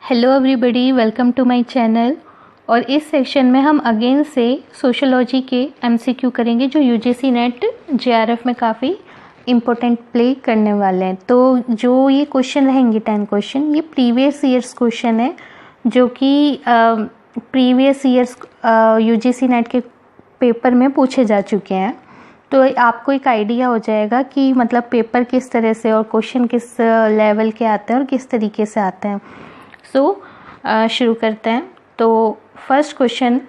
Hello everybody, welcome to my channel. और इस section में हम अगेन से सोशियोलॉजी के एमसीक्यू करेंगे जो यूजीसी नेट जेआरएफ में काफ़ी इम्पोर्टेंट प्ले करने वाले हैं। तो जो ये क्वेश्चन रहेंगे 10 क्वेश्चन, ये प्रीवियस ईयर्स क्वेश्चन है जो कि प्रीवियस ईयर्स यूजीसी नेट के पेपर में पूछे जा चुके हैं। तो आपको एक आइडिया हो जाएगा कि मतलब पेपर किस तरह से और क्वेश्चन किस लेवल के आते हैं और किस तरीके से आते हैं। शुरू करते हैं। तो first question,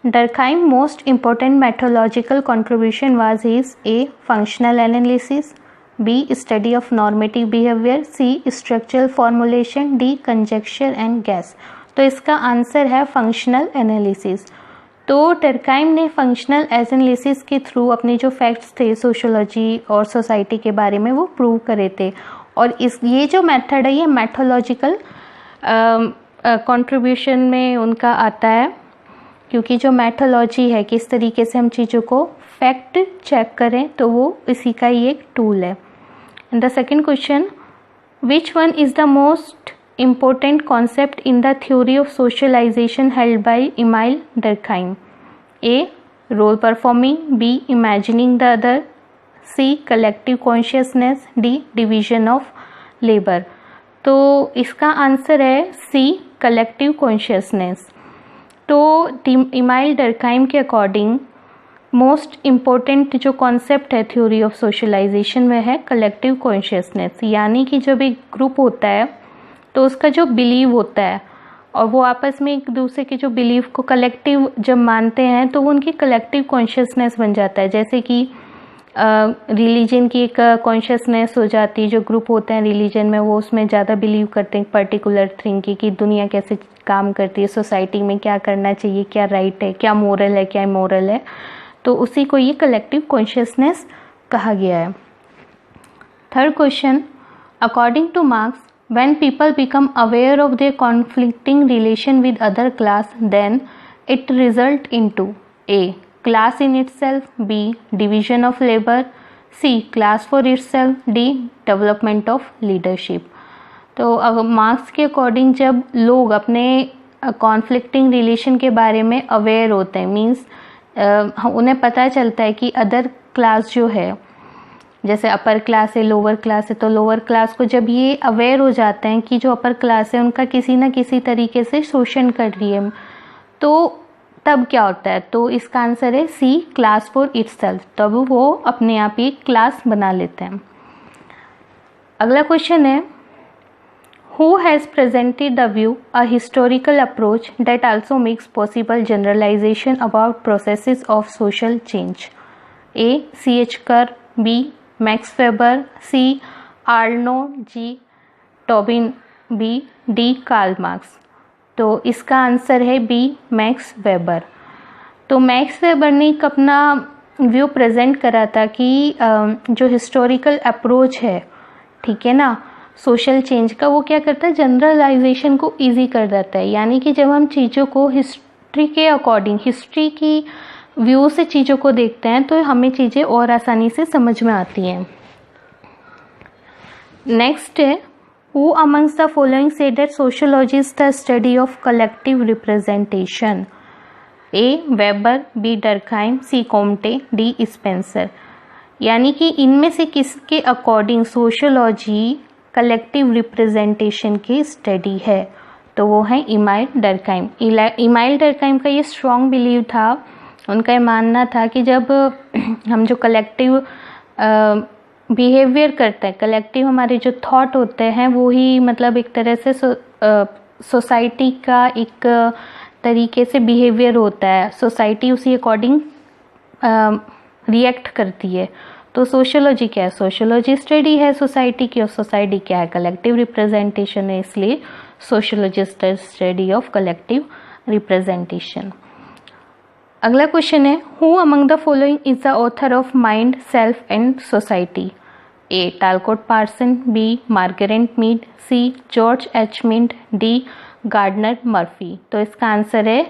Durkheim most important methodological contribution was his a functional analysis, b study of normative behaviour, c structural formulation, d conjecture and guess. तो इसका आंसर है फंक्शनल एनालिसिस। तो डर्कहाइम ने फंक्शनल एनालिसिस के थ्रू अपने जो facts थे sociology और सोसाइटी के बारे में वो प्रूव करे थे। और ये जो मेथड है ये मेथोलॉजिकल कंट्रीब्यूशन में उनका आता है, क्योंकि जो मेथोलॉजी है किस तरीके से हम चीज़ों को फैक्ट चेक करें, तो वो इसी का ही एक टूल है। And the second question, which one is the most important concept in the theory of socialisation held by Emile Durkheim, a role performing, b imagining the other, c collective consciousness, d division of labour. तो इसका answer है c collective consciousness. तो Emile Durkheim के according most important जो concept है theory of socialisation में है collective consciousness, यानी कि जब एक ग्रुप होता है तो उसका जो बिलीव होता है और वो आपस में एक दूसरे के जो बिलीव को कलेक्टिव जब मानते हैं तो वो उनकी कलेक्टिव कॉन्शियसनेस बन जाता है। जैसे कि रिलीजन की एक कॉन्शियसनेस हो जाती है, जो ग्रुप होते हैं रिलीजन में वो उसमें ज़्यादा बिलीव करते हैं पर्टिकुलर थिंग की कि दुनिया कैसे काम करती है, सोसाइटी में क्या करना चाहिए, क्या राइट है, क्या मोरल है, क्या इमोरल है। तो उसी को ये कलेक्टिव कॉन्शियसनेस कहा गया है। Third question, according to Marx, when people become aware of their conflicting relation with other class, then it result into a class in itself, B division of labor, C class for itself, D development of leadership। तो अब marks के according जब लोग अपने conflicting relation के बारे में aware होते हैं, मीन्स उन्हें पता चलता है कि अदर क्लास जो है, जैसे अपर क्लास है लोअर क्लास है, तो लोअर क्लास को जब ये अवेयर हो जाते हैं कि जो अपर क्लास है उनका किसी न किसी तरीके से शोषण कर रही है, तो तब क्या होता है। तो इसका आंसर है सी क्लास फॉर इटसेल्फ। तब वो अपने आप ही क्लास बना लेते हैं। अगला क्वेश्चन है, who has presented the view a historical approach that also makes possible generalization about processes of social change, A C H कर, B Max Weber, C Arnold J टॉबिन, बी डी कार्ल मार्क्स। तो इसका answer है B Max Weber. तो Max Weber ने एक अपना view present करा था कि जो हिस्टोरिकल अप्रोच है, ठीक है ना, सोशल चेंज का, वो क्या करता है, जनरलाइजेशन को इजी कर देता है। यानी कि जब हम चीज़ों को हिस्ट्री के अकॉर्डिंग, हिस्ट्री की व्यू से चीज़ों को देखते हैं तो हमें चीज़ें और आसानी से समझ में आती हैं। नेक्स्ट है, who amongst the following say that sociology is the study of collective representation, A weber, B Durkheim, C Comte, D Spencer. यानी कि इनमें से किसके अकॉर्डिंग सोशियोलॉजी कलेक्टिव रिप्रेजेंटेशन की स्टडी है, तो वो है एमिल डर्कहाइम। एमिल डर्कहाइम का ये स्ट्रॉन्ग बिलीव था, उनका ये मानना था कि जब हम जो कलेक्टिव बिहेवियर करते हैं, कलेक्टिव हमारे जो थॉट होते हैं वो ही मतलब एक तरह से सोसाइटी का एक तरीके से बिहेवियर होता है, सोसाइटी उसी अकॉर्डिंग रिएक्ट करती है। तो सोशियोलॉजी क्या है, सोशियोलॉजी स्टडी है सोसाइटी की, और सोसाइटी क्या है, कलेक्टिव रिप्रेजेंटेशन है, इसलिए sociology study of collective representation. अगला क्वेश्चन है, who among the following is the author of mind, self and society, A Talcott Parson, B Margaret Mead, C George H Mint, D Gardner Murphy. तो इसका answer है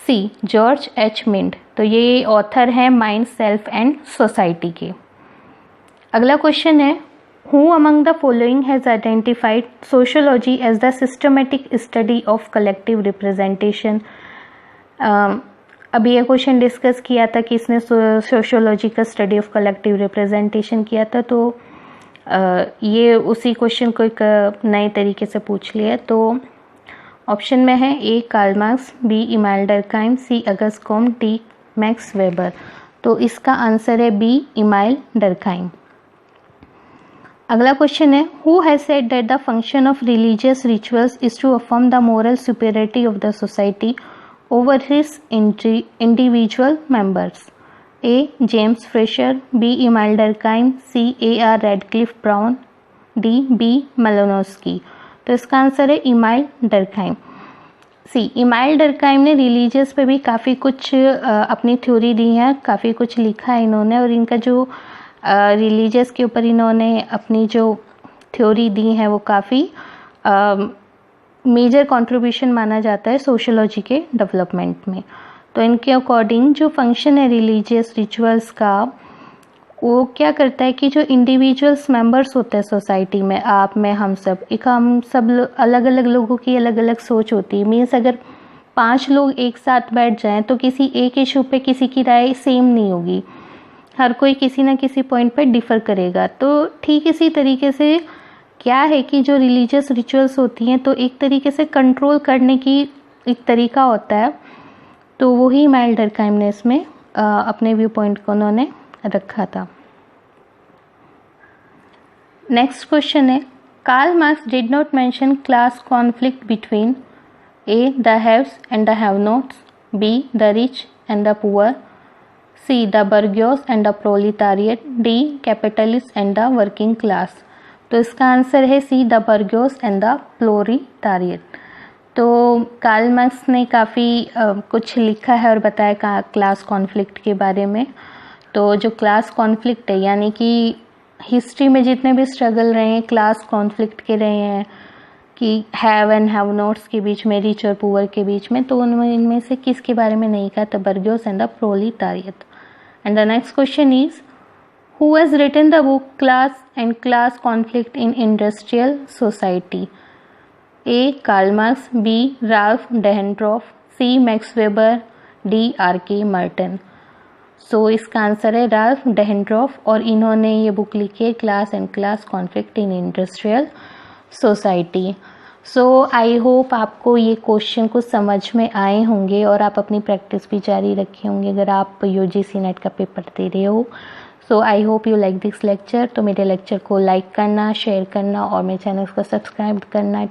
सी George H mint. तो ये author हैं mind, self and society के। अगला question है, Who among the following has identified sociology as the systematic study of collective representation? अभी ये क्वेश्चन डिस्कस किया था कि इसने सोशियोलॉजी का स्टडी ऑफ कलेक्टिव रिप्रेजेंटेशन किया था, तो ये उसी क्वेश्चन को एक नए तरीके से पूछ लिया। तो ऑप्शन में है A Karl Marx, B Emmanuel Durkheim, C August Comte, D Max Weber. तो इसका आंसर है बी इमानुएल डर्कहाइम। अगला क्वेश्चन है who has said that the function of religious rituals is to affirm the moral superiority of the society over his individual members? A James Frazer, B Emmanuel Durkheim, C A R Radcliffe Brown, D B Malinowski. तो इसका answer है Emmanuel Durkheim. C Emmanuel Durkheim ने religious पे भी काफ़ी कुछ अपनी theory दी है, काफ़ी कुछ लिखा है इन्होंने, और इनका जो रिलीजियस के ऊपर इन्होंने अपनी जो थ्योरी दी है वो काफ़ी मेजर कंट्रीब्यूशन माना जाता है सोशियोलॉजी के डेवलपमेंट में। तो इनके अकॉर्डिंग जो फंक्शन है रिलीजियस रिचुअल्स का, वो क्या करता है कि जो इंडिविजुअल्स मेंबर्स होते हैं सोसाइटी में, आप में हम सब अलग अलग लोगों की अलग अलग सोच होती है। मीन्स अगर 5 लोग एक साथ बैठ जाएं तो किसी एक इशू पे किसी की राय सेम नहीं होगी, हर कोई किसी न किसी पॉइंट पे डिफ़र करेगा। तो ठीक इसी तरीके से क्या है कि जो रिलीजियस रिचुअल्स होती हैं तो एक तरीके से कंट्रोल करने की एक तरीका होता है, तो वही इमानुएल डर्कहाइम ने इसमें अपने व्यू पॉइंट को उन्होंने रखा था। नेक्स्ट क्वेश्चन है Karl Marx did not mention class conflict between A the haves and the have nots, B the rich and the poor, C the bourgeois and the proletariat, D capitalist and the working class. तो इसका answer है C the bourgeois and the proletariat. तो Karl marks ने काफ़ी कुछ लिखा है और बताया क्लास कॉन्फ्लिक्ट के बारे में। तो जो क्लास कॉन्फ्लिक्ट है, यानी कि हिस्ट्री में जितने भी स्ट्रगल रहे हैं क्लास कॉन्फ्लिक्ट के रहे हैं कि हैव एंड हैव नॉट्स के बीच में, रिच और पुअर के बीच में, तो इनमें से किसके बारे में नहीं कहा? The bourgeois and the proletariat. And the next question is, who has written the book Class and Class Conflict in Industrial Society? A. Karl Marx, B. Ralph Dahrendorf, C. Max Weber, D. R.K. Martin। So इसका answer है Ralph डेहेंड्रॉफ, और इन्होंने ये book लिखी है class and class conflict in industrial society. So I hope आपको ये question कुछ समझ में आए होंगे और आप अपनी प्रैक्टिस भी जारी रखे होंगे अगर आप यूजीसी नेट का पेपर दे रहे हो। So I hope you like this lecture. तो मेरे लेक्चर को लाइक करना, शेयर करना और मेरे चैनल को सब्सक्राइब करना।